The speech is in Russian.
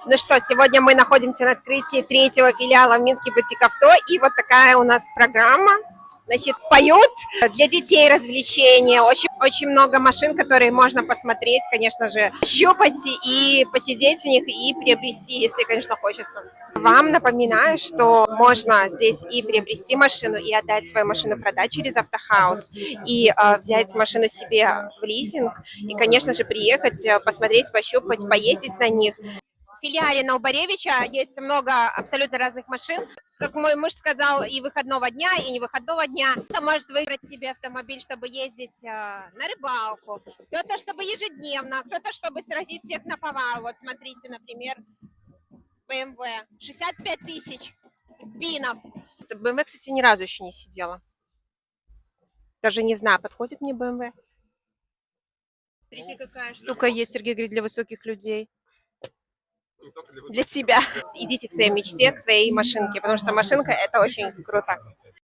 Ну что, сегодня мы находимся на открытии третьего филиала в Минске Бутик Авто, и вот такая у нас программа. Значит, поют для детей развлечения, очень много машин, которые можно посмотреть, конечно же, щупать и посидеть в них и приобрести, если, конечно, хочется. Вам напоминаю, что можно здесь и приобрести машину, и отдать свою машину, продать через Автохаус, и взять машину себе в лизинг, и, конечно же, приехать, посмотреть, пощупать, поездить на них. В филиале Наубаревича есть много абсолютно разных машин. Как мой муж сказал, и выходного дня, и не выходного дня. Кто-то может выбрать себе автомобиль, чтобы ездить на рыбалку, кто-то, чтобы ежедневно, кто-то, чтобы сразить всех на повал. Вот смотрите, например, BMW. 65 тысяч бинов. BMW, кстати, ни разу еще не сидела. Даже не знаю, подходит мне BMW. Смотрите, какая штука есть, Сергей говорит, для высоких людей. Для тебя. Идите к своей мечте, к своей машинке, потому что машинка — это очень круто.